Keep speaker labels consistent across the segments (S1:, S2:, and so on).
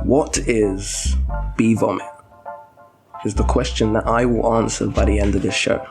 S1: What is bee vomit? Is the question that I will answer by the end of this show.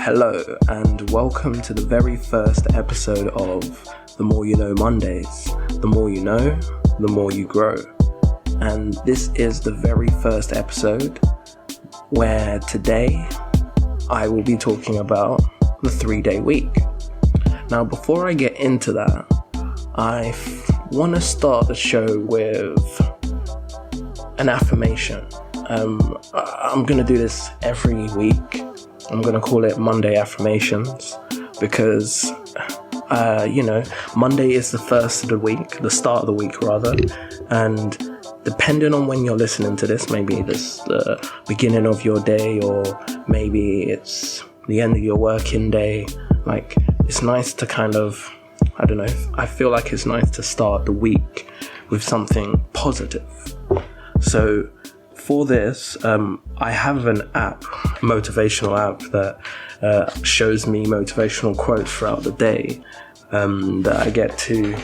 S1: Hello and welcome to the very first episode of The More You Know Mondays. The more you know, the more you grow. And this is the very first episode where today I will be talking about the 3-day week. Now before I get into that, I want to start the show with an affirmation. I'm going to do this every week. I'm going to call it Monday Affirmations because, Monday is the first of the week, the start of the week rather, and depending on when you're listening to this, maybe this the beginning of your day or maybe it's the end of your working day, like it's nice to kind of, I feel like it's nice to start the week with something positive. So for this, I have an app, motivational app that shows me motivational quotes throughout the day that I get to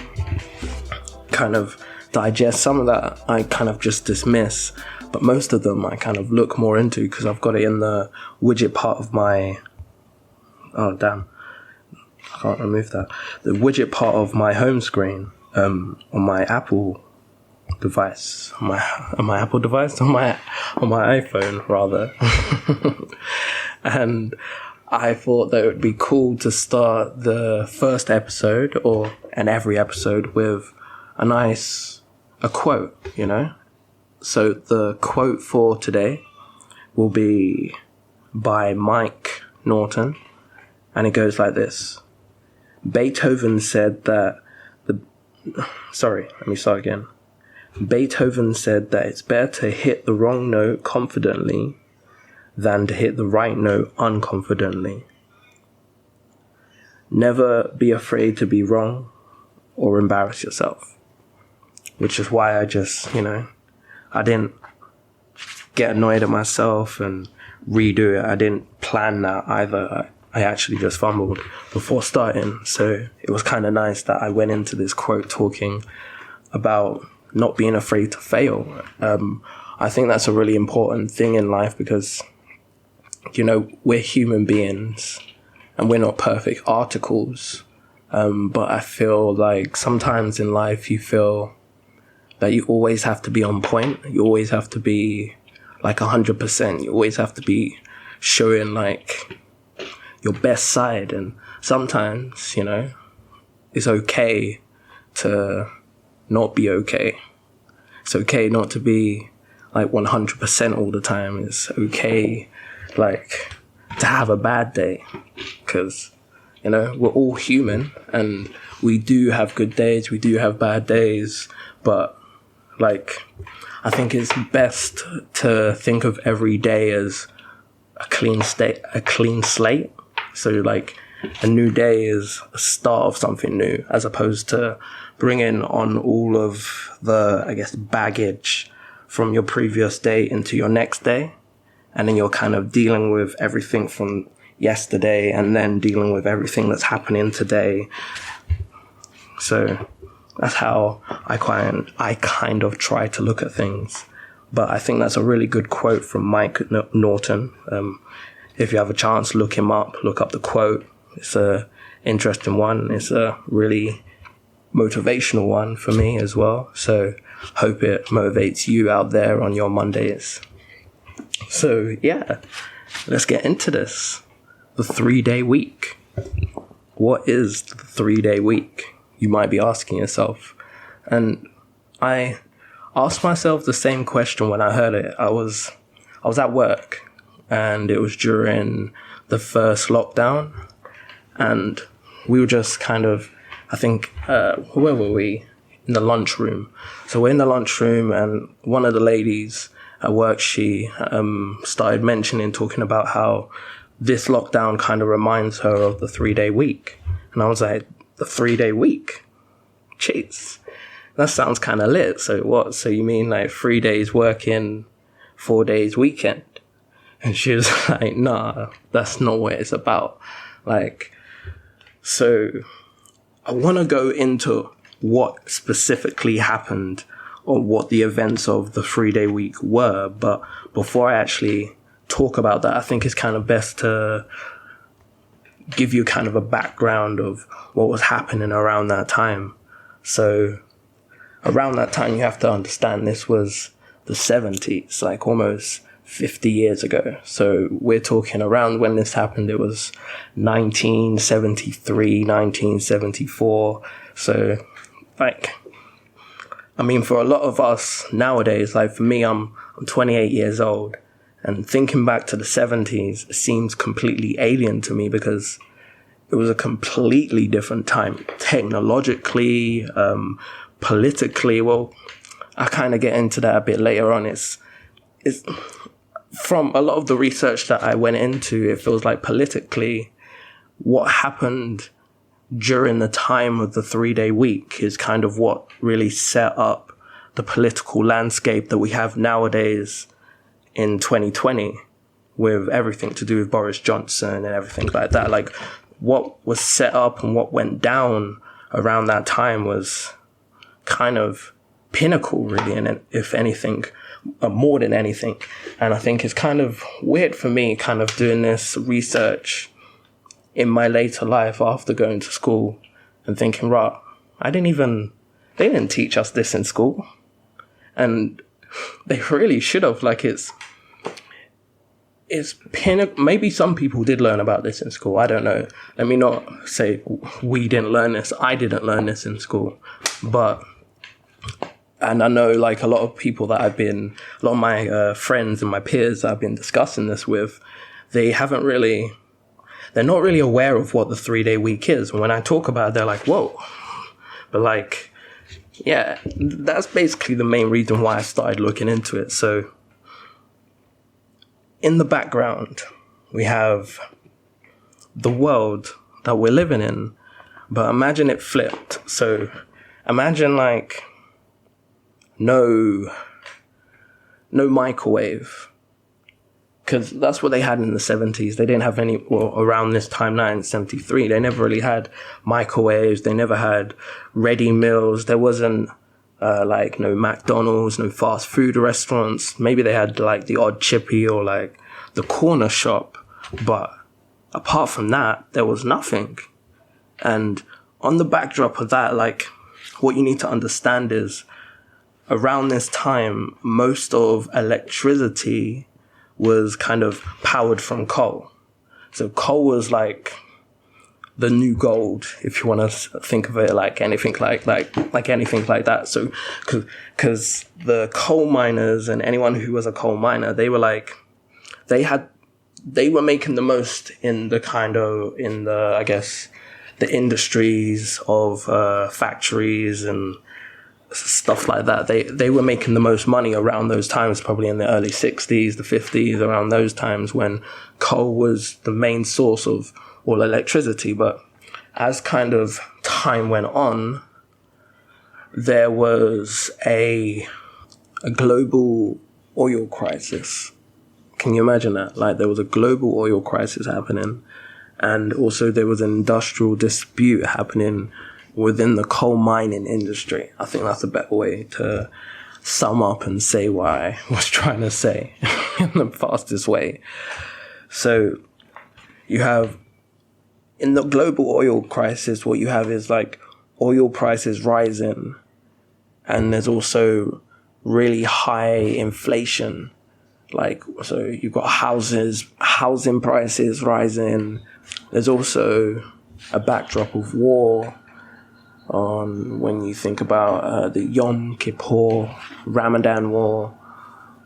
S1: kind of digest. Some of that I kind of just dismiss, but most of them I kind of look more into because I've got it in the widget part of my... Oh, damn. I can't remove that. The widget part of my home screen on my Apple device, on my iPhone rather. And I thought that it would be cool to start the first episode and every episode with a quote, So the quote for today will be by Mike Norton, and it goes like this. Beethoven said that Beethoven said that it's better to hit the wrong note confidently than to hit the right note unconfidently. Never be afraid to be wrong or embarrass yourself. Which is why I just, I didn't get annoyed at myself and redo it. I didn't plan that either. I actually just fumbled before starting. So it was kind of nice that I went into this quote talking about not being afraid to fail. I think that's a really important thing in life because, we're human beings and we're not perfect articles. But I feel like sometimes in life you feel that you always have to be on point. You always have to be like 100%. You always have to be showing like your best side. And sometimes, it's okay to not be okay. It's okay not to be like 100% all the time. It's okay like to have a bad day because we're all human and we do have good days, we do have bad days, but like I think it's best to think of every day as a clean slate. So like a new day is a start of something new, as opposed to bringing on all of the, baggage from your previous day into your next day. And then you're kind of dealing with everything from yesterday and then dealing with everything that's happening today. So that's how I kind of try to look at things. But I think that's a really good quote from Mike Norton. If you have a chance, look him up, look up the quote. It's a interesting one. It's a really motivational one for me as well. So hope it motivates you out there on your Mondays. So yeah, let's get into this. The 3-day week. What is the 3-day week? You might be asking yourself. And I asked myself the same question when I heard it. I was at work and it was during the first lockdown and we were just kind of, I think, where were we? In the lunchroom. So we're in the lunchroom and one of the ladies at work, she started talking about how this lockdown kind of reminds her of the 3-day week. And I was like, the 3-day week? Jeez, that sounds kind of lit. So what? So you mean like 3 days working, 4 days weekend? And she was like, nah, that's not what it's about. Like, so I want to go into what specifically happened or what the events of the 3-day week were. But before I actually talk about that, I think it's kind of best to give you kind of a background of what was happening around that time. So around that time, you have to understand this was the 70s, like almost 50 years ago. So we're talking around when this happened, it was 1973, 1974. So like, I mean, for a lot of us nowadays, like for me, I'm 28 years old, and thinking back to the 70s seems completely alien to me because it was a completely different time, technologically, politically. Well, I kind of get into that a bit later on. It's from a lot of the research that I went into, it feels like politically what happened during the time of the 3-day week is kind of what really set up the political landscape that we have nowadays in 2020 with everything to do with Boris Johnson and everything like that. Like what was set up and what went down around that time was kind of pinnacle really, and if anything, more than anything. And I think it's kind of weird for me kind of doing this research in my later life after going to school and thinking, right, they didn't teach us this in school. And they really should have. Like maybe some people did learn about this in school. I don't know. Let me not say we didn't learn this. I didn't learn this in school. And I know like a lot of people that a lot of my friends and my peers that I've been discussing this with, they're not really aware of what the 3-day week is. And when I talk about it, they're like, whoa. But like, yeah, that's basically the main reason why I started looking into it. So in the background, we have the world that we're living in, but imagine it flipped. So imagine like no microwave, because that's what they had in the 70s. They didn't have any, well, around this time, 1973, they never really had microwaves. They never had ready meals. There wasn't like no McDonald's, no fast food restaurants. Maybe they had like the odd chippy or like the corner shop, but apart from that, there was nothing. And on the backdrop of that, like what you need to understand is around this time, most of electricity was kind of powered from coal. So coal was like the new gold, if you want to think of it like anything like anything like that. So, because the coal miners and anyone who was a coal miner, they were like, they were making the most in the I guess, the industries of factories and stuff like that. They were making the most money around those times, probably in the early 60s, the 50s, around those times when coal was the main source of all electricity. But as kind of time went on, there was a global oil crisis. Can you imagine that? Like there was a global oil crisis happening, and also there was an industrial dispute happening within the coal mining industry. I think that's a better way to sum up and say what I was trying to say in the fastest way. So you have, in the global oil crisis, what you have is like oil prices rising, and there's also really high inflation. Like, so you've got housing prices rising. There's also a backdrop of war on when you think about the Yom Kippur Ramadan War,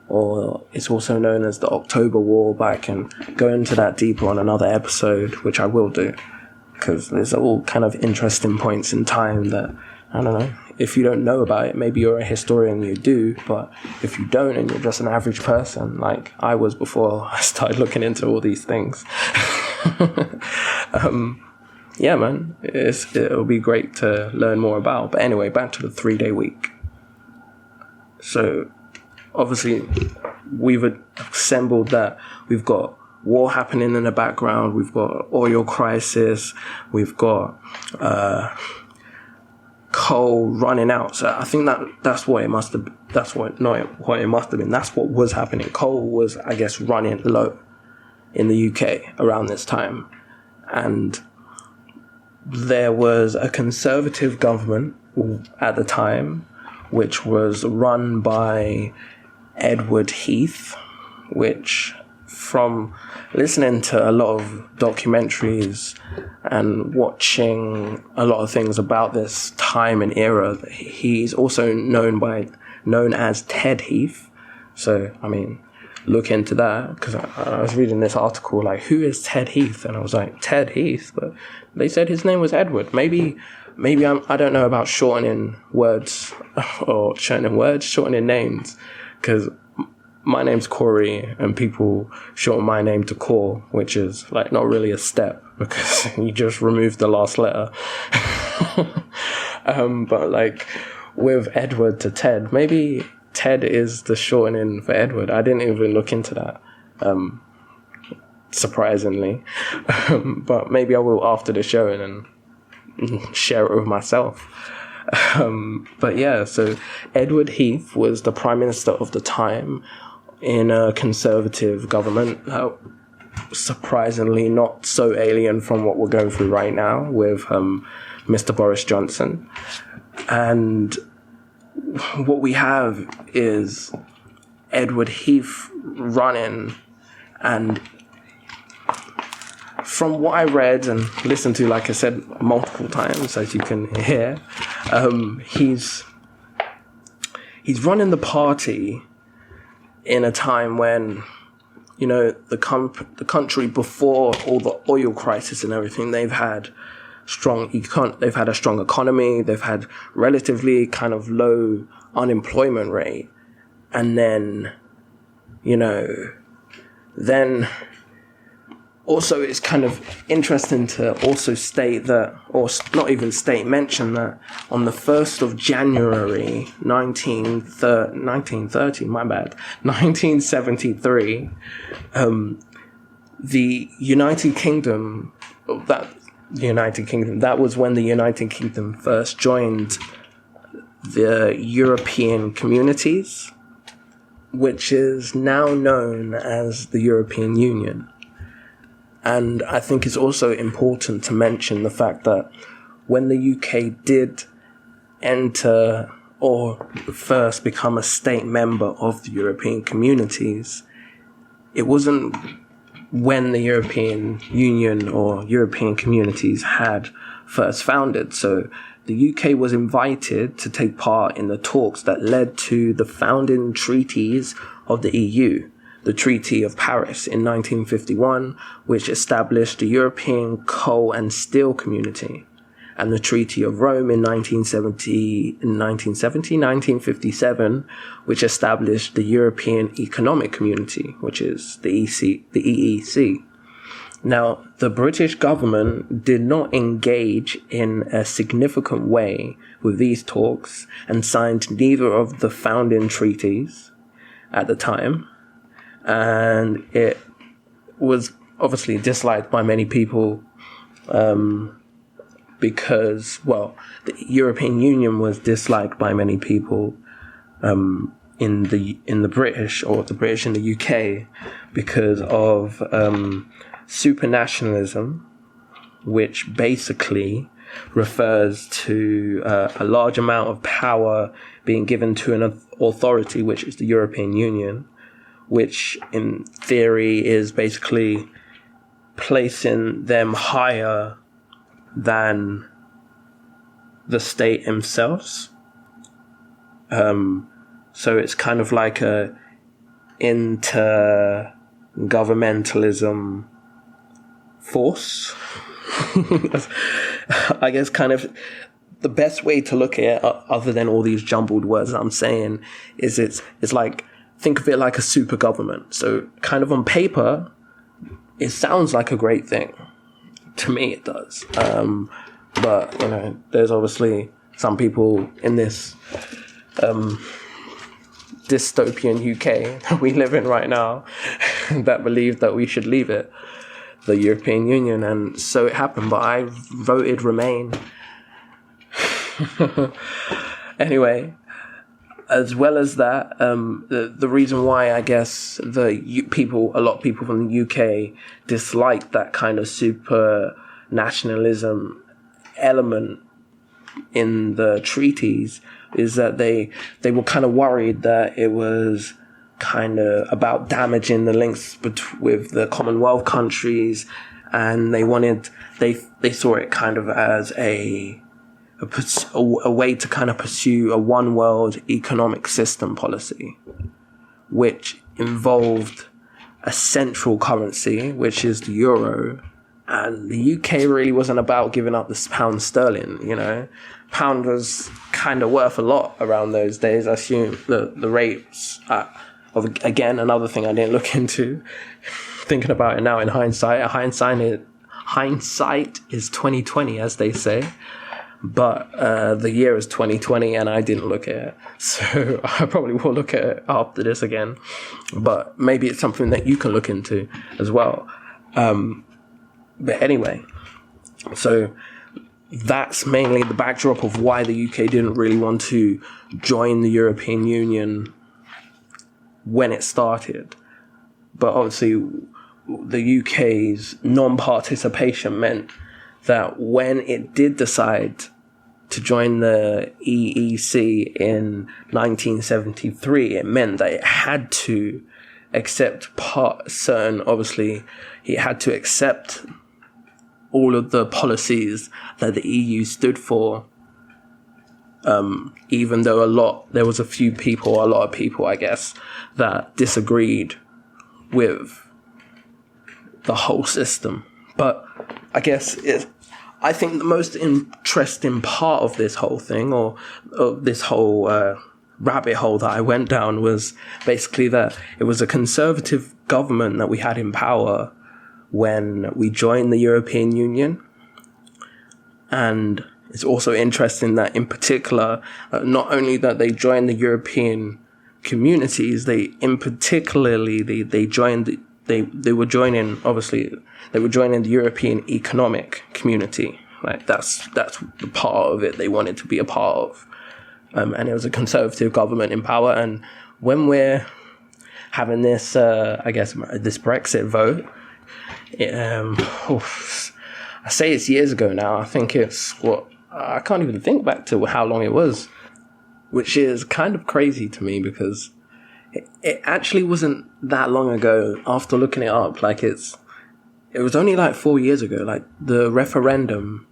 S1: or it's also known as the October War. But I can go into that deeper on another episode, which I will do, because there's all kind of interesting points in time that I don't know. If you don't know about it, maybe you're a historian, you do. But if you don't and you're just an average person, like I was before I started looking into all these things, yeah, man, it'll be great to learn more about. But anyway, back to the 3-day week. So obviously we've assembled that we've got war happening in the background, we've got oil crisis, we've got coal running out. So I think that's what it must have. That's what it must have been. That's what was happening. Coal was, I guess, running low in the UK around this time, and there was a Conservative government at the time, which was run by Edward Heath, which, from listening to a lot of documentaries and watching a lot of things about this time and era, he's also known as Ted Heath. So, I mean, look into that, because I was reading this article, like, who is Ted Heath? And I was like, Ted Heath? But they said his name was Edward. Maybe I don't know about shortening words, shortening names, because my name's Kory, and people shorten my name to Kor, which is like not really a step because you just removed the last letter. But like with Edward to Ted, maybe Ted is the shortening for Edward. I didn't even look into that, surprisingly. But maybe I will after the show and then share it with myself. But yeah, so Edward Heath was the Prime Minister of the time in a Conservative government. Surprisingly not so alien from what we're going through right now with Mr. Boris Johnson. And what we have is Edward Heath running, and from what I read and listened to, like I said, multiple times, as you can hear, he's running the party in a time when, you know, the country, before all the oil crisis and everything, they've had a strong economy, they've had relatively kind of low unemployment rate, and then, you know, then also it's kind of interesting to also state that, or not even state, mention that on the 1st of January 1973, the United Kingdom, that was when the United Kingdom first joined the European communities, which is now known as the European Union. And I think it's also important to mention the fact that when the UK did enter or first become a state member of the European communities, it wasn't when the European Union or European communities had first founded. So the UK was invited to take part in the talks that led to the founding treaties of the EU. The Treaty of Paris in 1951, which established the European Coal and Steel Community, and the Treaty of Rome in 1957, which established the European Economic Community, which is the EEC. Now, the British government did not engage in a significant way with these talks and signed neither of the founding treaties at the time. And it was obviously disliked by many people because, well, the European Union was disliked by many people in the British, or the British in the UK, because of supranationalism, which basically refers to a large amount of power being given to an authority, which is the European Union, which in theory is basically placing them higher than the state themselves. So it's kind of like a intergovernmentalism force. I guess kind of the best way to look at it, other than all these jumbled words that I'm saying, is it's like, think of it like a super government. So kind of on paper, it sounds like a great thing. To me, it does. But, you know, there's obviously some people in this dystopian UK that we live in right now that believe that we should leave it, the European Union, and so it happened, but I voted Remain. Anyway, as well as that, the reason why I guess a lot of people from the UK dislike that kind of super nationalism element in the treaties is that they were kind of worried that it was kind of about damaging the links with the Commonwealth countries, and they saw it kind of as a way to kind of pursue a one world economic system policy, which involved a central currency, which is the euro. And the UK really wasn't about giving up the pound sterling, you know. Pound was kind of worth a lot around those days. I assume the rates, again, another thing I didn't look into, thinking about it now in hindsight. Hindsight is 2020, as they say. But the year is 2020 and I didn't look at it. So I probably will look at it after this again. But maybe it's something that you can look into as well. But anyway, so that's mainly the backdrop of why the UK didn't really want to join the European Union when it started. But obviously, the UK's non-participation meant that when it did decide to join the EEC in 1973, it meant that it had to accept it had to accept all of the policies that the EU stood for, even though a lot of people, I guess, that disagreed with the whole system. But I guess I think the most interesting part of this whole thing, or of this whole rabbit hole that I went down, was basically that it was a conservative government that we had in power when we joined the European Union. And it's also interesting that in particular, not only that they joined the European communities, they were joining the European economic community. Like that's the part of it they wanted to be a part of. And it was a conservative government in power. And when we're having this, this Brexit vote, I say it's years ago now. I think I can't even think back to how long it was, which is kind of crazy to me because it actually wasn't that long ago. After looking it up, it was only like 4 years ago. Like the referendum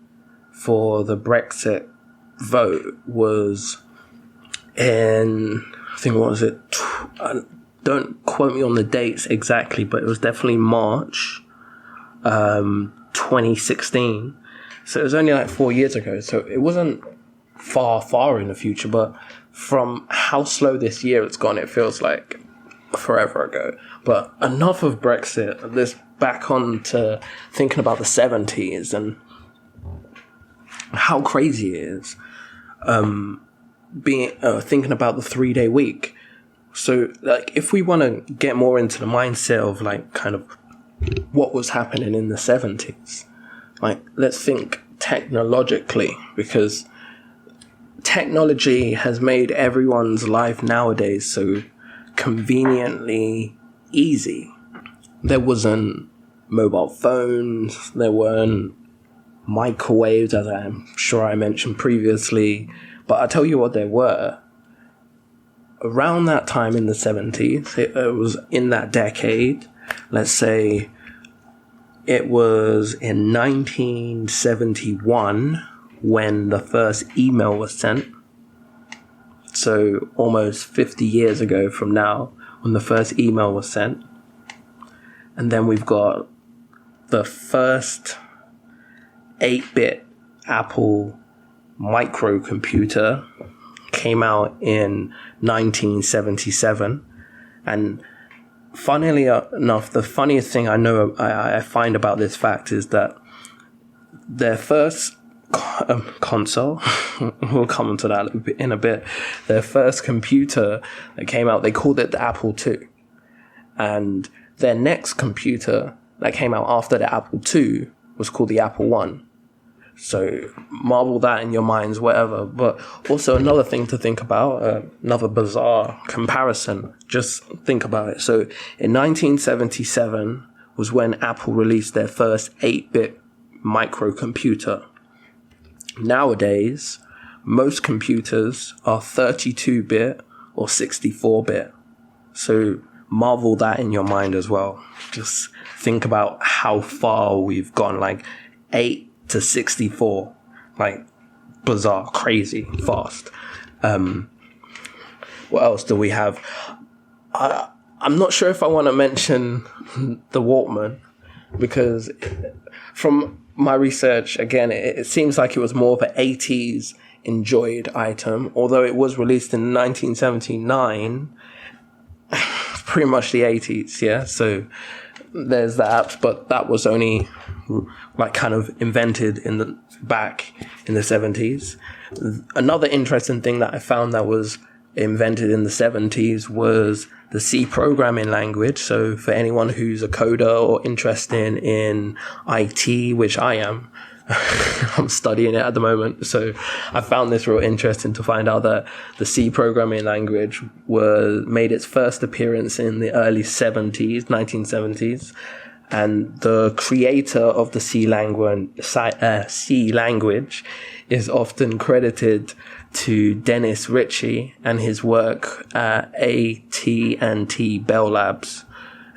S1: for the Brexit vote was in, I think, what was it? Don't quote me on the dates exactly, but it was definitely March 2016. So it was only like 4 years ago. So it wasn't far in the future, but from how slow this year it's gone, it feels like forever ago. But enough of Brexit. Let's back on to thinking about the 70s and how crazy it is. Thinking about the 3-day week. So, like, if we want to get more into the mindset of, like, kind of what was happening in the 70s, like, let's think technologically, because technology has made everyone's life nowadays so conveniently easy. There wasn't mobile phones, there weren't microwaves, as I'm sure I mentioned previously, but I'll tell you what there were. Around that time in the 70s, it was in that decade, let's say it was in 1971 when the first email was sent. So almost 50 years ago from now when the first email was sent. And then we've got the first 8-bit Apple microcomputer came out in 1977. And funnily enough, the funniest thing I find about this fact is that their first console, we'll come onto that in a bit, their first computer that came out, they called it the Apple II. And their next computer that came out after the Apple II was called the Apple I. So marvel that in your minds, whatever. But also another thing to think about, another bizarre comparison, just think about it. So in 1977 was when Apple released their first 8-bit microcomputer. Nowadays, most computers are 32-bit or 64-bit. So marvel that in your mind as well. Just think about how far we've gone, like 8 to 64, like bizarre, crazy, fast. What else do we have? I'm not sure if I want to mention the Walkman, because from my research, again, it seems like it was more of an 80s enjoyed item, although it was released in 1979, pretty much the 80s, yeah? So there's that, but that was only like kind of invented back in the 70s. Another interesting thing that I found that was invented in the 70s was the C programming language. So for anyone who's a coder or interested in IT, which I am, I'm studying it at the moment. So I found this real interesting to find out that the C programming language made its first appearance in the early 1970s. And the creator of the C language is often credited to Dennis Ritchie and his work at AT&T Bell Labs.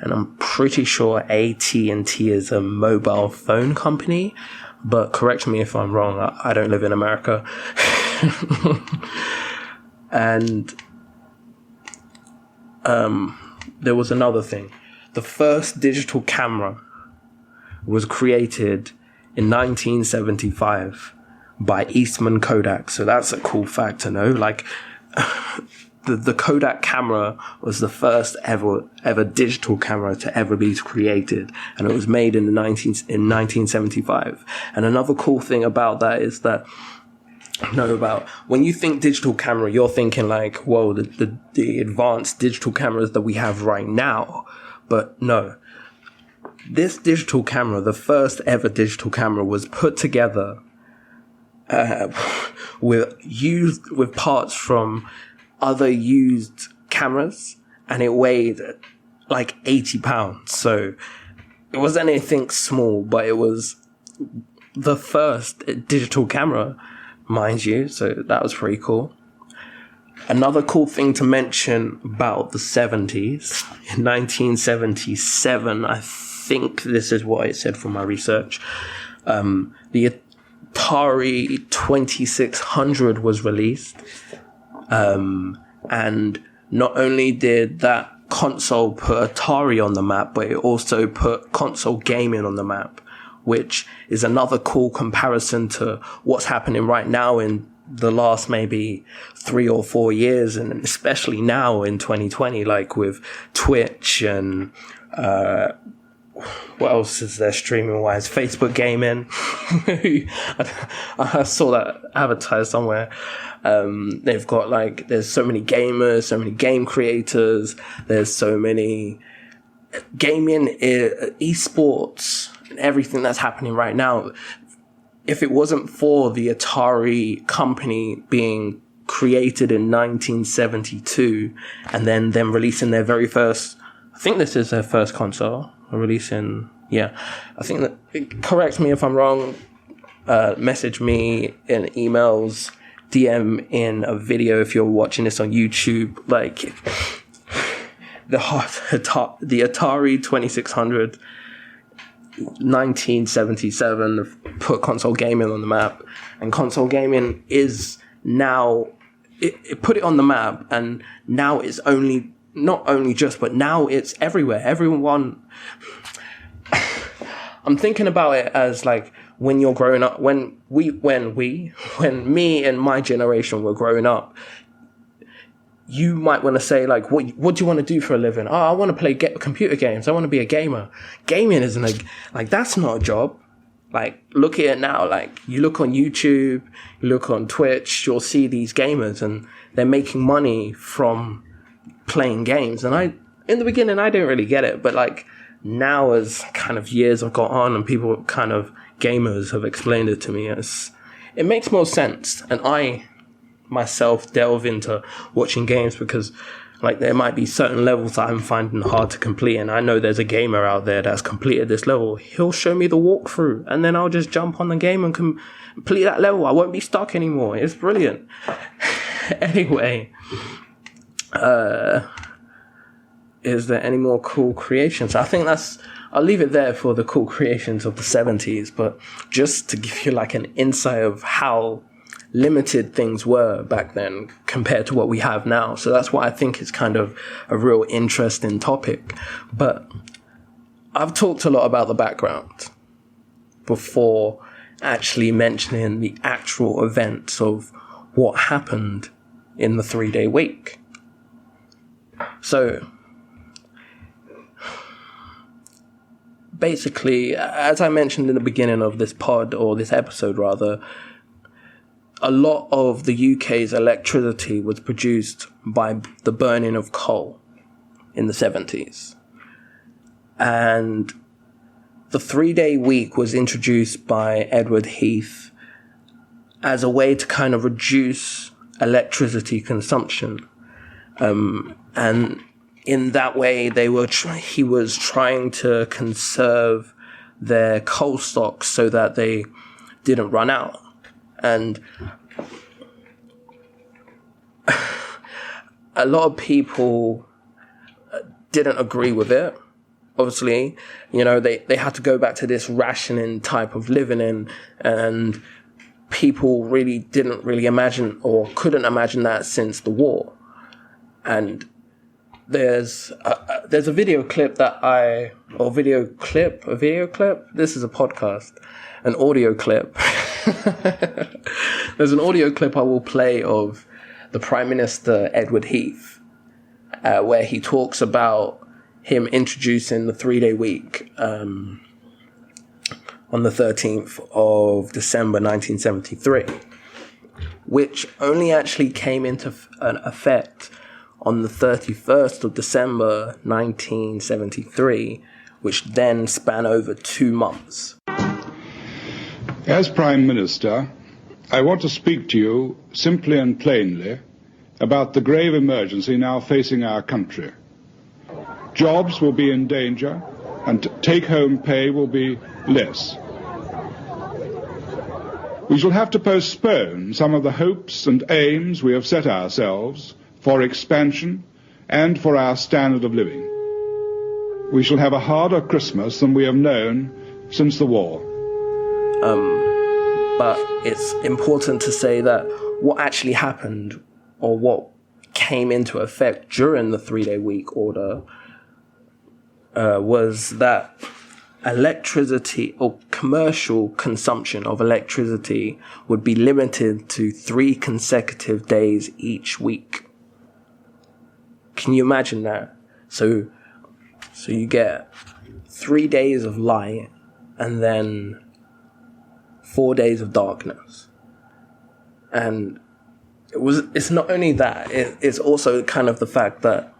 S1: And I'm pretty sure AT&T is a mobile phone company, but correct me if I'm wrong. I don't live in America. And there was another thing. The first digital camera was created in 1975 by Eastman Kodak. So that's a cool fact to know. Like, the Kodak camera was the first ever digital camera to ever be created, and it was made in 1975. And another cool thing about that is that, about when you think digital camera, you're thinking like, whoa, the advanced digital cameras that we have right now. But no, this digital camera, the first ever digital camera, was put together with parts from other used cameras, and it weighed like 80 pounds. So it wasn't anything small, but it was the first digital camera, mind you. So that was pretty cool. Another cool thing to mention about the 70s, in 1977, I think this is what it said from my research, the Atari 2600 was released, and not only did that console put Atari on the map, but it also put console gaming on the map, which is another cool comparison to what's happening right now in the last maybe 3 or 4 years, and especially now in 2020, like with Twitch and what else is there streaming wise? Facebook gaming. I saw that advertised somewhere. They've got like, there's so many gamers, so many game creators, there's so many gaming, esports, and everything that's happening right now. If it wasn't for the Atari company being created in 1972 and then them releasing their very first, I think this is their first console, releasing, yeah, I think that, correct me if I'm wrong, message me in emails, DM in a video if you're watching this on YouTube, like the Atari 2600, 1977 put console gaming on the map, and console gaming is now, it put it on the map, and now it's not only just, but now it's everywhere. Everyone, I'm thinking about it as like when you're growing up, when me and my generation were growing up, you might want to say like, what do you want to do for a living? Oh, I want to play computer games. I want to be a gamer. Gaming isn't that's not a job. Like, look at it now. Like, you look on YouTube, you look on Twitch, you'll see these gamers and they're making money from playing games. And in the beginning, I didn't really get it. But like now, as kind of years have gone on and people gamers have explained it to me, it makes more sense. And I myself delve into watching games because like there might be certain levels that I'm finding hard to complete, and I know there's a gamer out there that's completed this level. He'll show me the walkthrough and then I'll just jump on the game and complete that level. I won't be stuck anymore. It's brilliant. Anyway, is there any more cool creations? I think I'll leave it there for the cool creations of the 70s, but just to give you like an insight of how limited things were back then compared to what we have now. So that's why I think it's kind of a real interesting topic. But I've talked a lot about the background before actually mentioning the actual events of what happened in the 3-day week. So basically, as I mentioned in the beginning of this pod, or this episode rather, a lot of the UK's electricity was produced by the burning of coal in the 70s. And the 3-day week was introduced by Edward Heath as a way to kind of reduce electricity consumption. And in that way, he was trying to conserve their coal stocks so that they didn't run out. And a lot of people didn't agree with it. Obviously, they had to go back to this rationing type of living and people really didn't really imagine or couldn't imagine that since the war. And there's a video clip a video clip. This is a podcast, an audio clip. There's an audio clip I will play of the Prime Minister, Edward Heath, where he talks about him introducing the 3-day week on the 13th of December 1973, which only actually came into effect on the 31st of December 1973, which then span over 2 months.
S2: As Prime Minister, I want to speak to you simply and plainly about the grave emergency now facing our country. Jobs will be in danger and take-home pay will be less. We shall have to postpone some of the hopes and aims we have set ourselves for expansion and for our standard of living. We shall have a harder Christmas than we have known since the war.
S1: But it's important to say that what actually happened, or what came into effect during the 3-day week order, was that electricity or commercial consumption of electricity would be limited to 3 consecutive days each week. Can you imagine that? So you get 3 days of light and then 4 days of darkness. And it's not only that, it's also kind of the fact that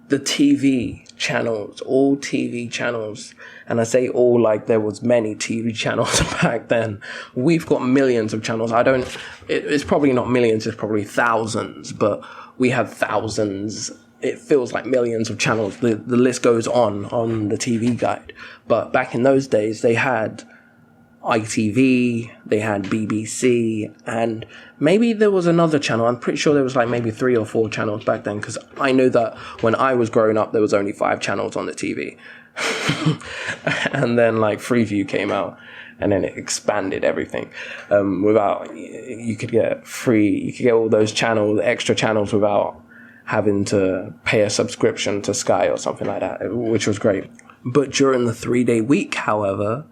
S1: the TV channels, all TV channels, and I say all like there was many TV channels back then. We've got millions of channels. It's probably not millions, it's probably thousands, but we have thousands. It feels like millions of channels. The list goes on the TV guide. But back in those days, they had ITV, they had BBC, and maybe there was another channel. I'm pretty sure there was like maybe 3 or 4 channels back then, because I know that when I was growing up, there was only 5 channels on the TV. And then like Freeview came out, and then it expanded everything. You could get all those channels, extra channels, without having to pay a subscription to Sky or something like that, which was great. But during the 3-day week, however,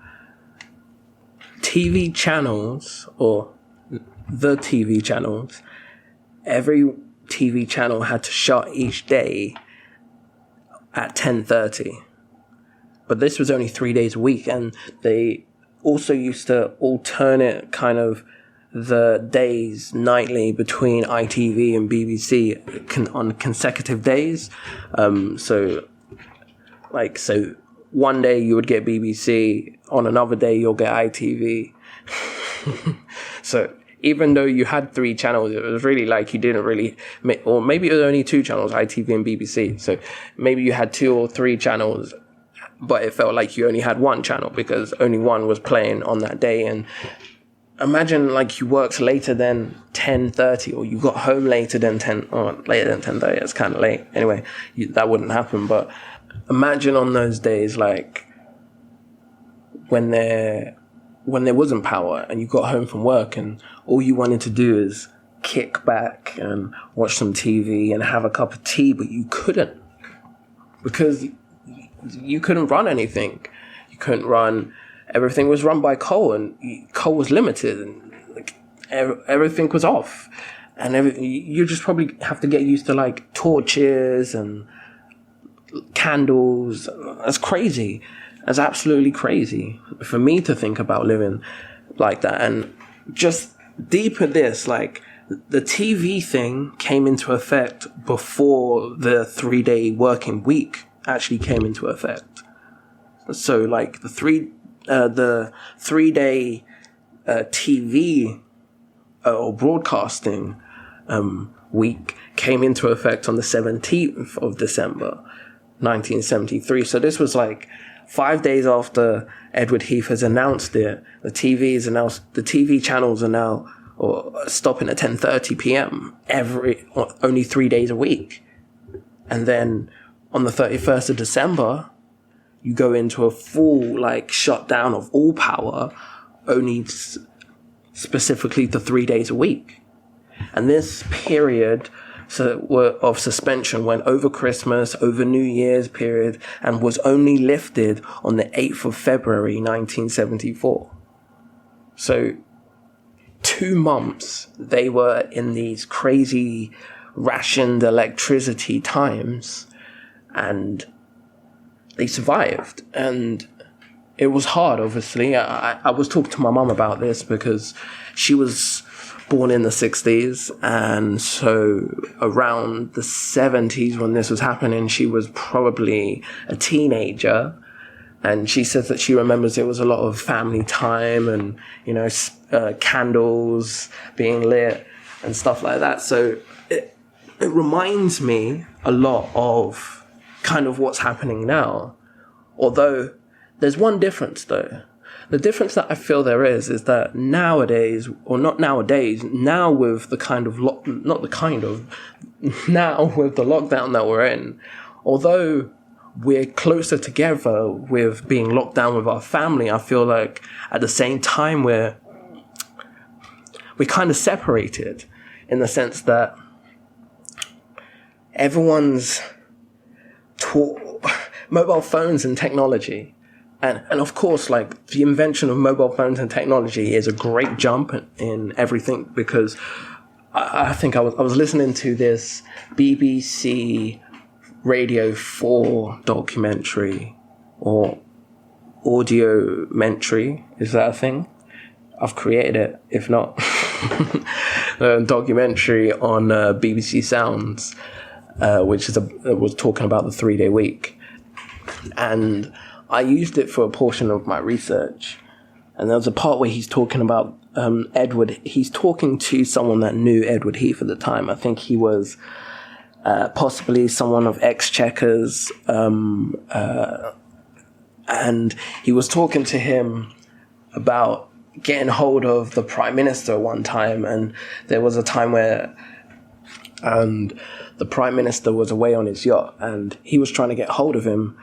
S1: TV channels, or the TV channels, every TV channel had to shut each day at 10:30. But this was only 3 days a week, and they also used to alternate kind of the days nightly between ITV and BBC on consecutive days. So one day you would get BBC, on another day you'll get ITV. So even though you had 3 channels, it was really like you didn't really, or maybe it was only 2 channels, ITV and BBC. So maybe you had 2 or 3 channels, but it felt like you only had 1 channel because only one was playing on that day. And imagine like you worked later than 10:30, or you got home later than 10:30. It's kind of late. Anyway, that wouldn't happen. But imagine on those days, like when there wasn't power and you got home from work and all you wanted to do is kick back and watch some TV and have a cup of tea, but you couldn't because you couldn't run anything. You couldn't run. Everything was run by coal, and coal was limited, and like everything was off. And you just probably have to get used to like torches and candles. That's crazy. That's absolutely crazy for me to think about living like that. And just deeper this, like the TV thing came into effect before the 3-day working week actually came into effect. So like the 3-day TV or broadcasting week came into effect on the 17th of December, 1973. So this was like 5 days after Edward Heath has announced it. The TV channels are now stopping at 10:30 p.m. only 3 days a week. And then on the 31st of December, you go into a full like shutdown of all power, only specifically to 3 days a week. And this period of suspension went over Christmas, over New Year's period, and was only lifted on the 8th of February 1974. So 2 months they were in these crazy rationed electricity times, and they survived. And it was hard, obviously. I was talking to my mum about this because she was born in the 60s, and so around the 70s when this was happening, she was probably a teenager. And she says that she remembers it was a lot of family time and, candles being lit and stuff like that. So it reminds me a lot of kind of what's happening now. Although there's one difference though. The difference that I feel there is that nowadays, or not nowadays, now with the now with the lockdown that we're in, although we're closer together with being locked down with our family, I feel like at the same time we're kind of separated in the sense that everyone's taught mobile phones and technology. And of course, like the invention of mobile phones and technology is a great jump in everything, because I think I was listening to this BBC Radio 4 documentary, or audiomentary. Is that a thing? I've created it, if not. A documentary on BBC Sounds, which was talking about the 3-day week. And I used it for a portion of my research. And there was a part where he's talking about Edward. He's talking to someone that knew Edward Heath at the time. I think he was possibly someone of Exchequer's. And he was talking to him about getting hold of the Prime Minister one time. And there was a time where the Prime Minister was away on his yacht, and he was trying to get hold of him.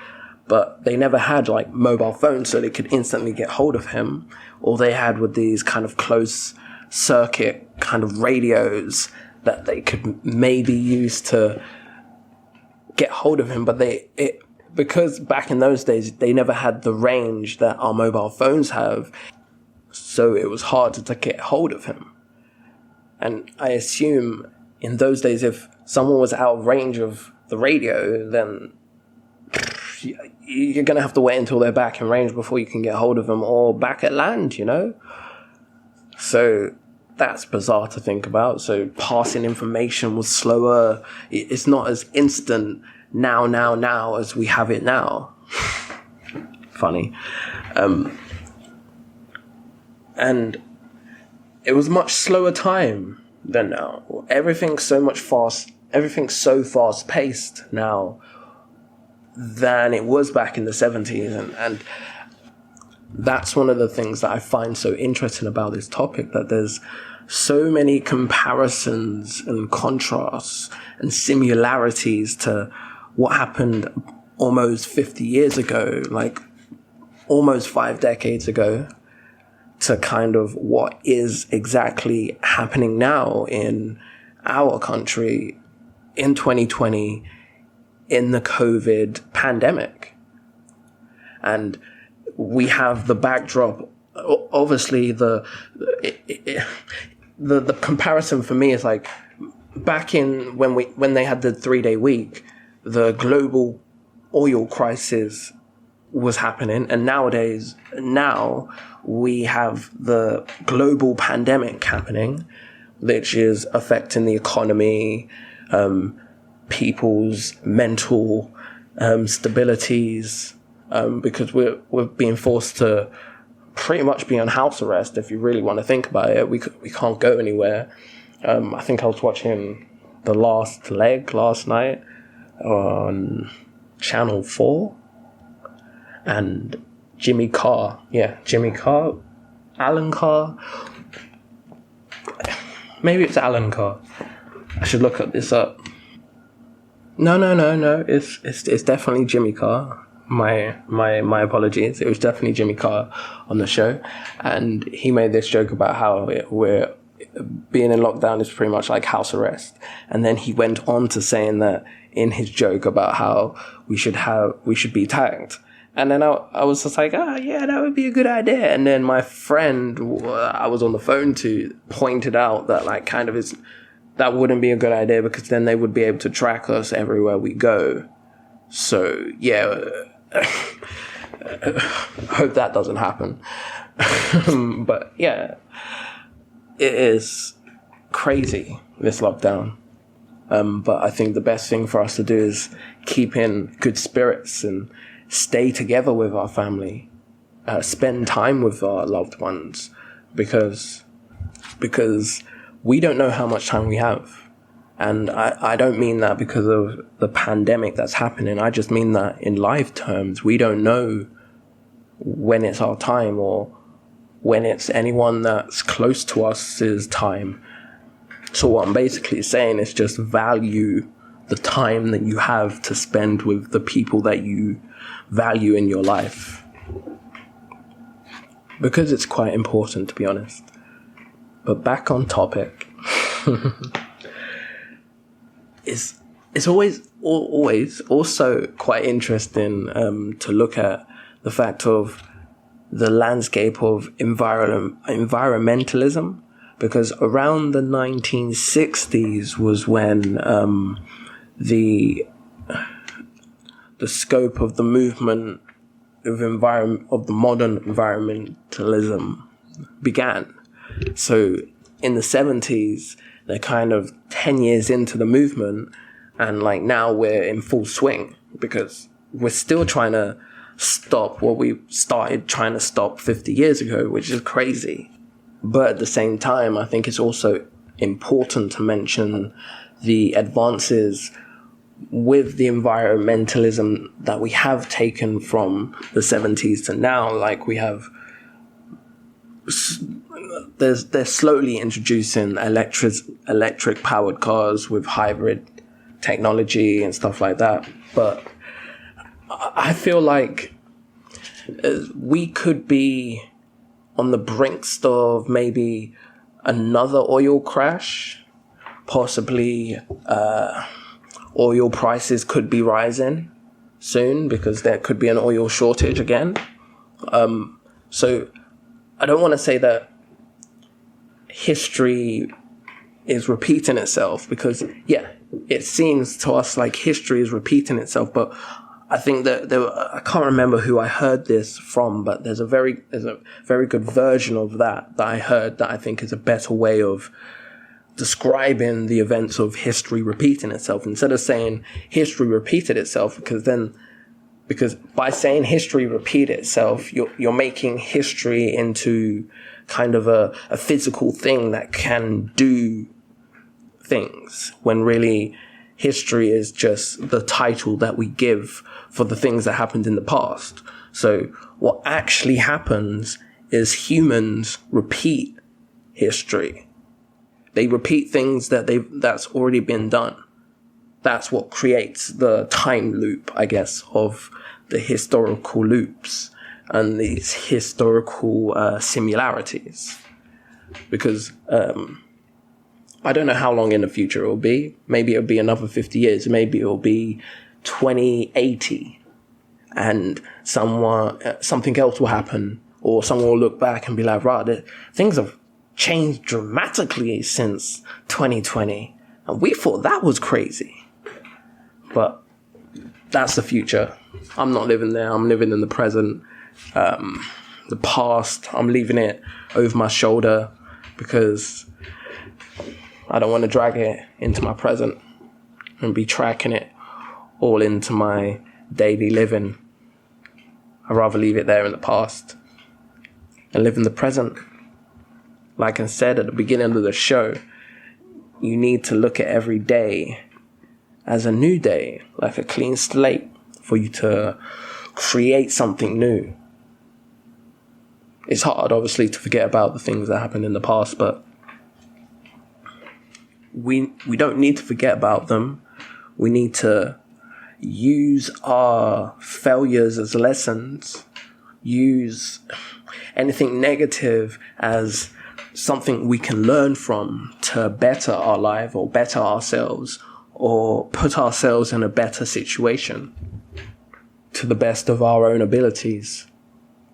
S1: But they never had like mobile phones so they could instantly get hold of him. All they had were these kind of close circuit kind of radios that they could maybe use to get hold of him. But because back in those days, they never had the range that our mobile phones have. So it was hard to get hold of him. And I assume in those days, if someone was out of range of the radio, then you're going to have to wait until they're back in range before you can get hold of them, or back at land, you know? So that's bizarre to think about. So passing information was slower. It's not as instant now as we have it now. Funny. And it was much slower time than now. Everything's so fast paced now than it was back in the 70s. And that's one of the things that I find so interesting about this topic, that there's so many comparisons and contrasts and similarities to what happened almost 50 years ago, like almost 5 decades ago, to kind of what is exactly happening now in our country in 2020 in the COVID pandemic. And we have the backdrop, obviously the comparison for me is like back in when they had the 3-day week, the global oil crisis was happening, and now we have the global pandemic happening, which is affecting the economy, people's mental stabilities, because we're being forced to pretty much be on house arrest. If you really want to think about it, we can't go anywhere. I think I was watching The Last Leg last night on Channel 4, and Jimmy Carr, Alan Carr, maybe it's Alan Carr. I should look this up. No, it's definitely Jimmy Carr. My apologies. It was definitely Jimmy Carr on the show, and he made this joke about how we're being in lockdown is pretty much like house arrest. And then he went on to saying that in his joke about how we should be tagged. And then I was just like, yeah, that would be a good idea. And then my friend I was on the phone to pointed out that like kind of that wouldn't be a good idea, because then they would be able to track us everywhere we go. So yeah, hope that doesn't happen. But yeah, it is crazy, this lockdown. But I think the best thing for us to do is keep in good spirits and stay together with our family, spend time with our loved ones, because we don't know how much time we have. And I don't mean that because of the pandemic that's happening. I just mean that in life terms, we don't know when it's our time or when it's anyone that's close to us's time. So what I'm basically saying is just value the time that you have to spend with the people that you value in your life, because it's quite important, to be honest. But back on topic. It's always also quite interesting to look at the fact of the landscape of environmentalism, because around the 1960s was when the scope of the movement of the modern environmentalism began. So in the 70s, they're kind of 10 years into the movement, and like now we're in full swing, because we're still trying to stop what we started trying to stop 50 years ago, which is crazy. But at the same time, I think it's also important to mention the advances with the environmentalism that we have taken from the 70s to now. Like they're slowly introducing electric powered cars with hybrid technology and stuff like that. But I feel like we could be on the brinks of maybe another oil crash. Possibly oil prices could be rising. soon because there could be an oil shortage again. So I don't want to say that history is repeating itself because, it seems to us like history is repeating itself. But I think that I can't remember who I heard this from, but there's a very good version of that I heard that I think is a better way of describing the events of history repeating itself instead of saying history repeated itself, because by saying history repeat itself, you're making history into kind of a physical thing that can do things, when really history is just the title that we give for the things that happened in the past. So what actually happens is humans repeat history. They repeat things that's already been done. That's what creates the time loop, I guess, of the historical loops and these historical similarities. Because I don't know how long in the future it will be. Maybe it'll be another 50 years. Maybe it'll be 2080. And something else will happen. Or someone will look back and be like, right, things have changed dramatically since 2020. And we thought that was crazy. But that's the future. I'm not living there. I'm living in the present. The past, I'm leaving it over my shoulder because I don't want to drag it into my present and be tracking it all into my daily living. I'd rather leave it there in the past and live in the present. Like I said at the beginning of the show, you need to look at every day as a new day, like a clean slate, for you to create something new. It's hard, obviously, to forget about the things that happened in the past, but we don't need to forget about them. We need to use our failures as lessons, use anything negative as something we can learn from to better our life or better ourselves or put ourselves in a better situation to the best of our own abilities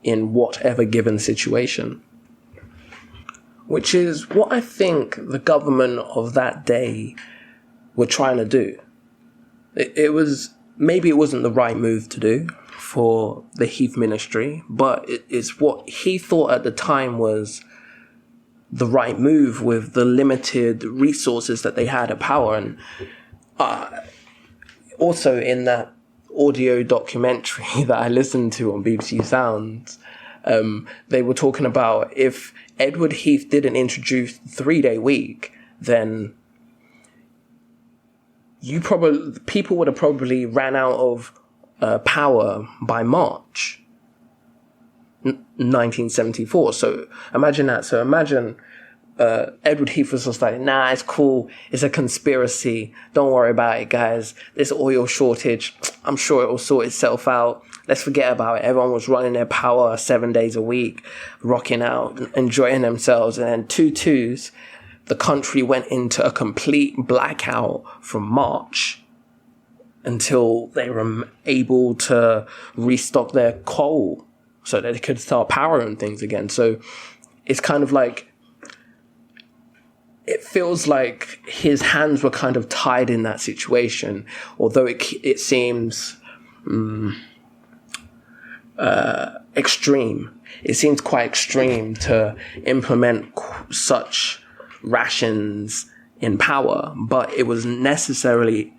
S1: in whatever given situation. Which is what I think the government of that day were trying to do. Maybe it wasn't the right move to do for the Heath ministry, but it's what he thought at the time was the right move with the limited resources that they had at power. And also in that audio documentary that I listened to on BBC Sounds, they were talking about if Edward Heath didn't introduce the 3-day week, then people would have probably ran out of power by March 1974. So imagine that. So imagine Edward Heath was just like, nah, it's cool. It's a conspiracy. Don't worry about it, guys. This oil shortage, I'm sure it will sort itself out. Let's forget about it. Everyone was running their power 7 days a week, rocking out, enjoying themselves. And then 2-2s, the country went into a complete blackout from March until they were able to restock their coal so that they could start powering things again. So it's kind of like, it feels like his hands were kind of tied in that situation, although it seems extreme. It seems quite extreme to implement such rations in power, but it was necessary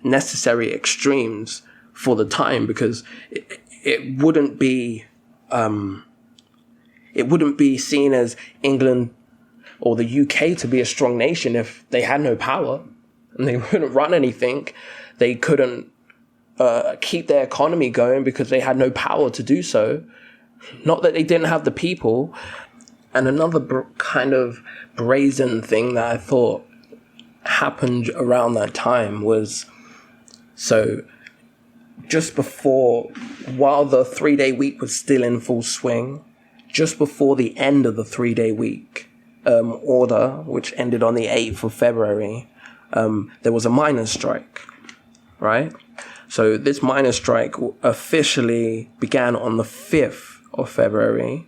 S1: extremes for the time, because it wouldn't be seen as England or the UK to be a strong nation if they had no power and they wouldn't run anything. They couldn't keep their economy going because they had no power to do so. Not that they didn't have the people. And another kind of brazen thing that I thought happened around that time was, so just before, while the 3-day week was still in full swing, just before the end of the 3-day week order, which ended on the 8th of February, there was a miners' strike, right? So this miners' strike officially began on the 5th of February.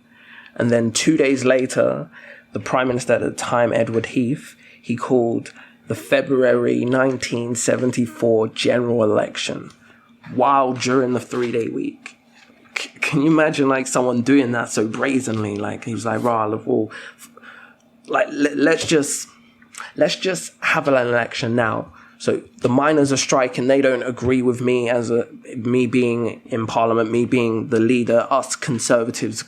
S1: And then 2 days later, the Prime Minister at the time, Edward Heath, he called the February 1974 general election while during the 3-day week. Can you imagine like someone doing that so brazenly? Like he was like, well, like let's just have an election now. So the miners are striking. They don't agree with me me being in Parliament, me being the leader, us Conservatives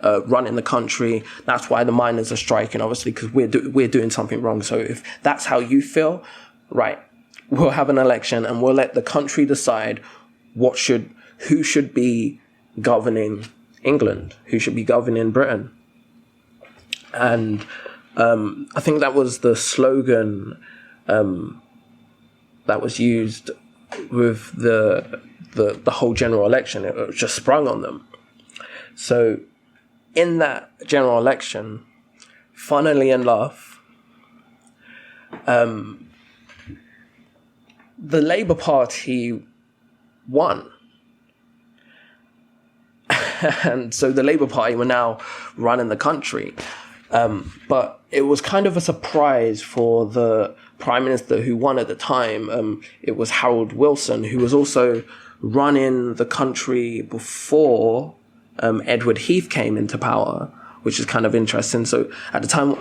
S1: running the country. That's why the miners are striking, obviously, because we're doing something wrong. So if that's how you feel, right, we'll have an election and we'll let the country decide who should be governing England, who should be governing Britain. And I think that was the slogan that was used with the whole general election. It was just sprung on them. So in that general election, funnily enough, the Labour Party won. And so the Labour Party were now running the country. But it was kind of a surprise for the Prime Minister who won at the time. It was Harold Wilson, who was also running the country before Edward Heath came into power, which is kind of interesting. So at the time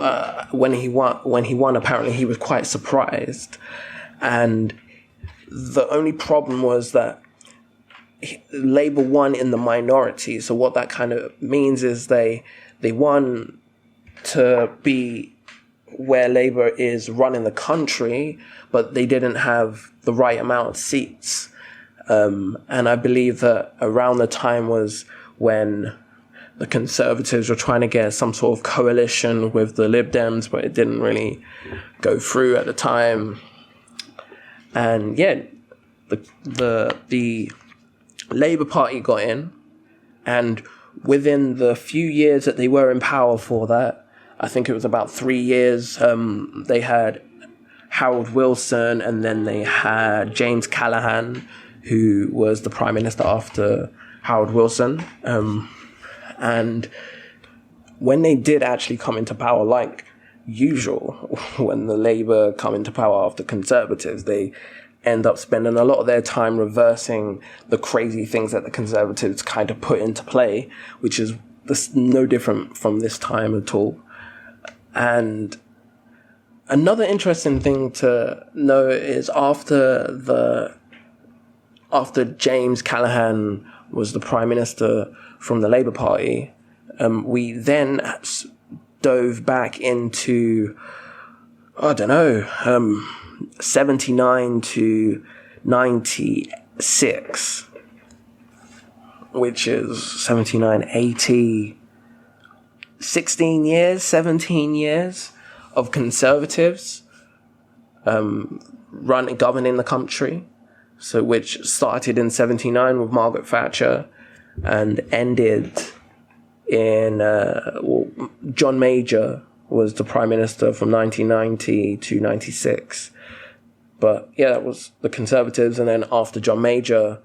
S1: when he won, apparently he was quite surprised. And the only problem was that Labour won in the minority. So what that kind of means is they won to be where Labour is running the country, but they didn't have the right amount of seats. And I believe that around the time was when the Conservatives were trying to get some sort of coalition with the Lib Dems, but it didn't really go through at the time. And yeah, the Labour Party got in, and within the few years that they were in power for that, I think it was about 3 years, they had Harold Wilson, and then they had James Callaghan, who was the Prime Minister after Harold Wilson. And when they did actually come into power, like usual, when the Labour come into power after Conservatives, they end up spending a lot of their time reversing the crazy things that the Conservatives kind of put into play, which is no different from this time at all. And another interesting thing to know is after James Callaghan was the Prime Minister from the Labour Party, we then dove back into, 79 to 96, which is 79, 80, 17 years of Conservatives governing the country. So which started in 79 with Margaret Thatcher and ended in John Major was the Prime Minister from 1990 to 96. But yeah, that was the Conservatives. And then after John Major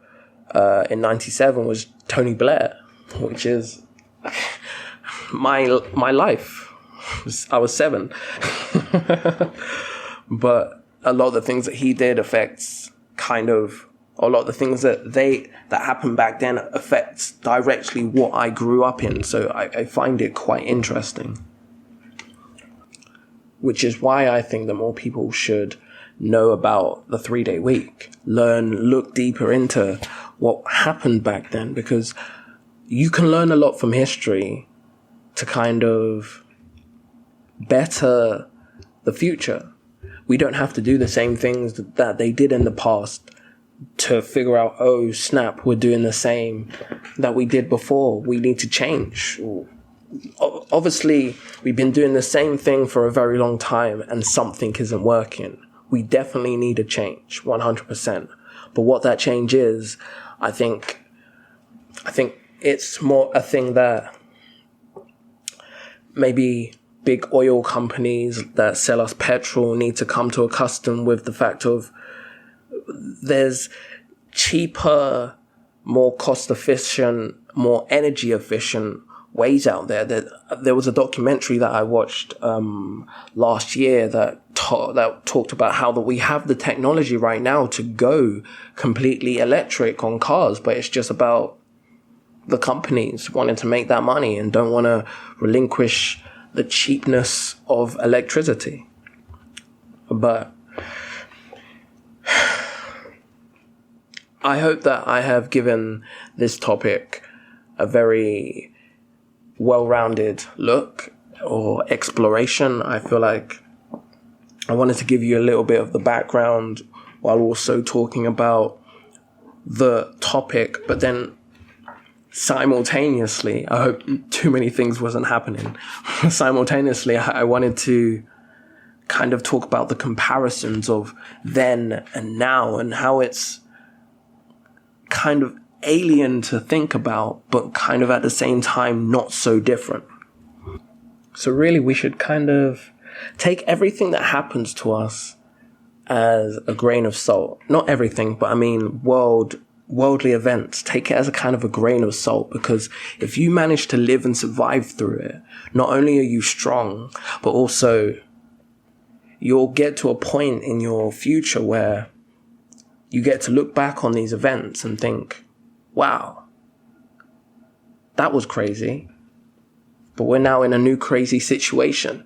S1: in 97 was Tony Blair, which is my life. I was 7. But a lot of the things that he did affects kind of a lot of the things that happened back then affects directly what I grew up in. So I find it quite interesting. Which is why I think that more people should know about the 3-day week, look deeper into what happened back then, because you can learn a lot from history to kind of better the future. We don't have to do the same things that they did in the past to figure out, oh snap, we're doing the same that we did before. We need to change. Obviously, we've been doing the same thing for a very long time and something isn't working. We definitely need a change, 100%. But what that change is, I think it's more a thing that maybe big oil companies that sell us petrol need to come to accustom with the fact of there's cheaper, more cost efficient, more energy efficient ways out there. There was a documentary that I watched last year that talked about how that we have the technology right now to go completely electric on cars, but it's just about the companies wanting to make that money and don't want to relinquish the cheapness of electricity. But I hope that I have given this topic a very well-rounded look or exploration. I feel like I wanted to give you a little bit of the background while also talking about the topic, but then simultaneously, I hope too many things wasn't happening. Simultaneously, I wanted to kind of talk about the comparisons of then and now and how it's kind of alien to think about, but kind of at the same time not so different. So really, we should kind of take everything that happens to us as a grain of salt. Not everything, but I mean worldly events. Take it as a kind of a grain of salt, because if you manage to live and survive through it, not only are you strong, but also you'll get to a point in your future where you get to look back on these events and think, wow, that was crazy, but we're now in a new crazy situation.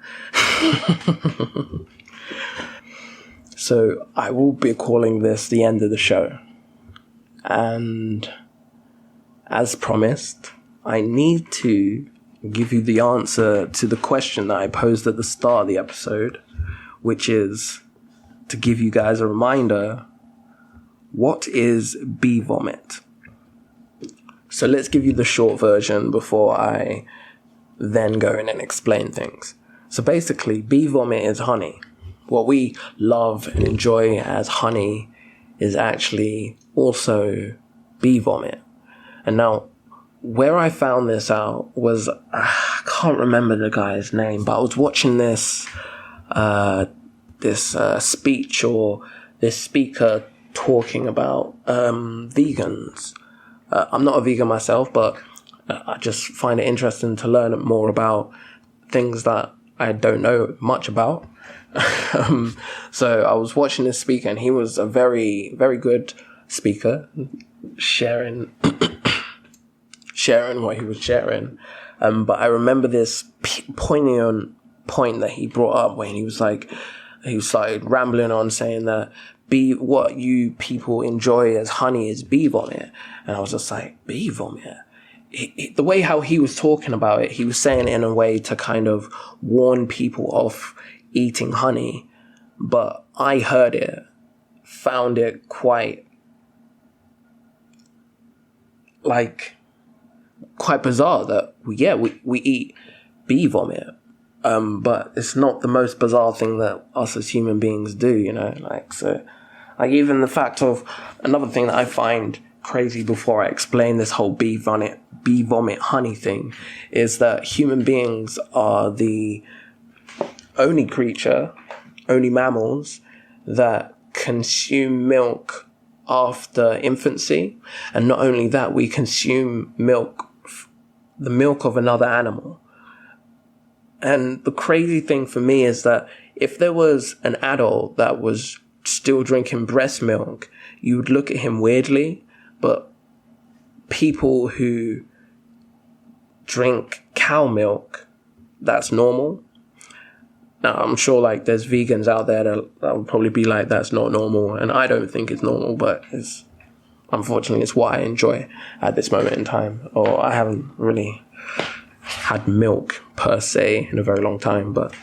S1: So I will be calling this the end of the show. And as promised, I need to give you the answer to the question that I posed at the start of the episode, which is to give you guys a reminder, what is bee vomit? So let's give you the short version before I then go in and explain things. So basically, bee vomit is honey. What we love and enjoy as honey is actually also bee vomit. And now, where I found this out was, I can't remember the guy's name, but I was watching this speech or this speaker talking about vegans. I'm not a vegan myself, but I just find it interesting to learn more about things that I don't know much about. So I was watching this speaker, and he was a very, very good speaker, sharing what he was sharing. But I remember this poignant point that he brought up when he started rambling on saying that what you people enjoy as honey is bee vomit. And I was just like, bee vomit? The way how he was talking about it, he was saying it in a way to kind of warn people off eating honey. But I heard it, found it quite bizarre that, we eat bee vomit. But it's not the most bizarre thing that us as human beings do, even the fact of another thing that I find crazy before I explain this whole bee vomit honey thing is that human beings are the only mammals that consume milk after infancy. And not only that, we consume the milk of another animal. And the crazy thing for me is that if there was an adult that was still drinking breast milk, you would look at him weirdly. But people who drink cow milk, that's normal. Now, I'm sure there's vegans out there that would probably be like, that's not normal. And I don't think it's normal, but unfortunately, it's what I enjoy at this moment in time. Or I haven't really had milk per se in a very long time, but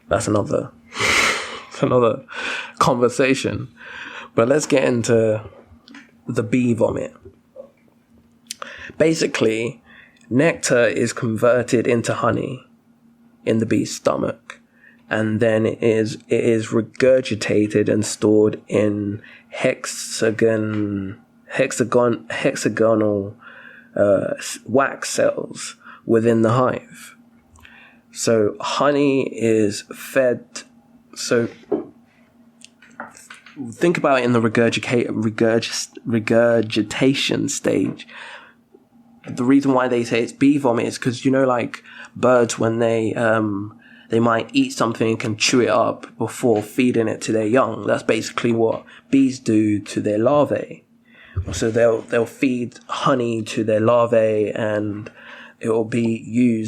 S1: that's another conversation. But let's get into the bee vomit. Basically, nectar is converted into honey in the bee's stomach, and then it is regurgitated and stored in hexagonal wax cells within the hive. So honey is fed. So think about it in the regurgitation stage. The reason why they say it's bee vomit is because, like birds, when they might eat something and chew it up before feeding it to their young. That's basically what bees do to their larvae. So they'll feed honey to their larvae, and it will be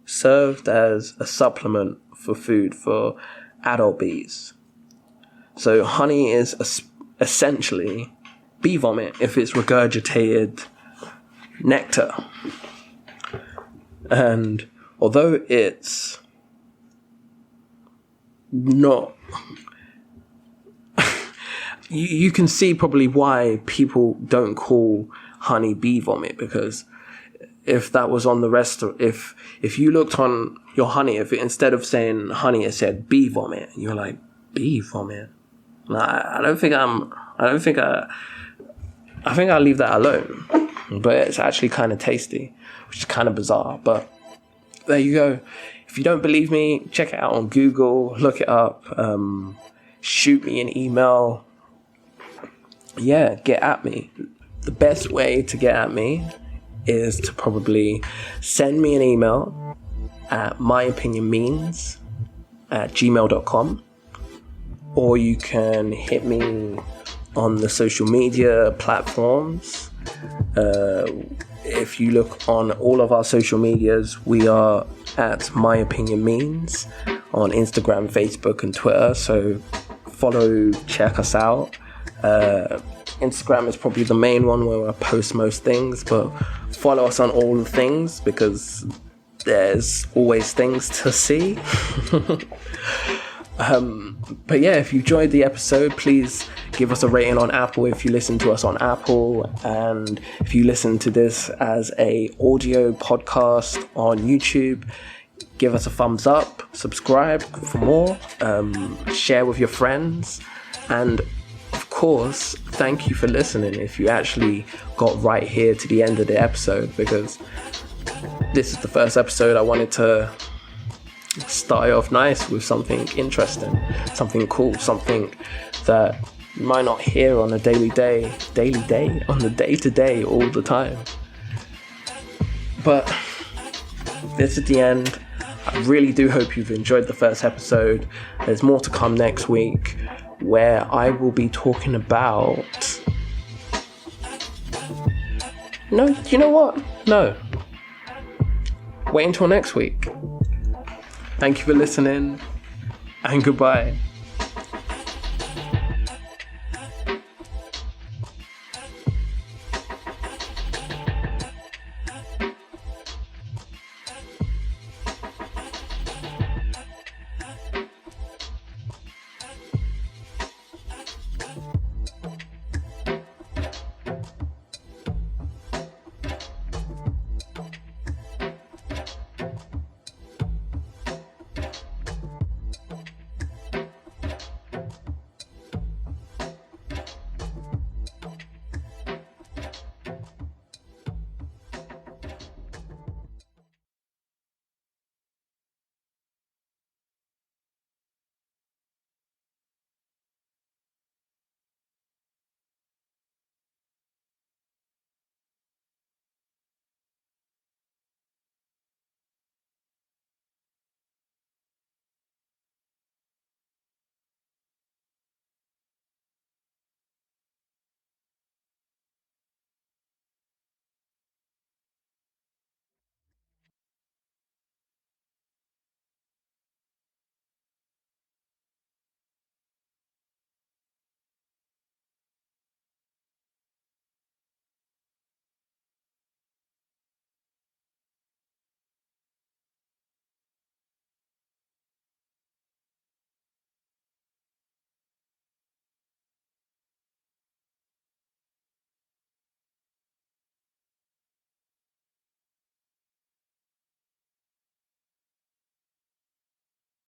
S1: served as a supplement for food for adult bees. So honey is essentially bee vomit if it's regurgitated nectar. And although it's not... you can see probably why people don't call honey bee vomit, because if that was on the rest of... If you looked on your honey, if instead of saying honey it said bee vomit, you're like, bee vomit? I think I'll leave that alone. But it's actually kind of tasty, which is kind of bizarre. But there you go. If you don't believe me, check it out on Google, look it up, shoot me an email. Yeah, get at me. The best way to get at me is to probably send me an email at myopinionmeans@gmail.com, or you can hit me on the social media platforms. If you look on all of our social medias, we are at My Opinion Means on Instagram, Facebook, and Twitter. So follow, check us out. Instagram is probably the main one where I post most things, but follow us on all the things because there's always things to see. But yeah, if you enjoyed the episode, please give us a rating on Apple if you listen to us on Apple, and if you listen to this as a audio podcast on YouTube, give us a thumbs up, subscribe for more, share with your friends, and of course, thank you for listening if you actually got right here to the end of the episode, because this is the first episode. I wanted to start it off nice with something interesting, something cool, something that you might not hear on a day to day all the time. But this is the end. I really do hope you've enjoyed the first episode. There's more to come next week, where I will be talking about... No, you know what? No. Wait until next week. Thank you for listening, and goodbye.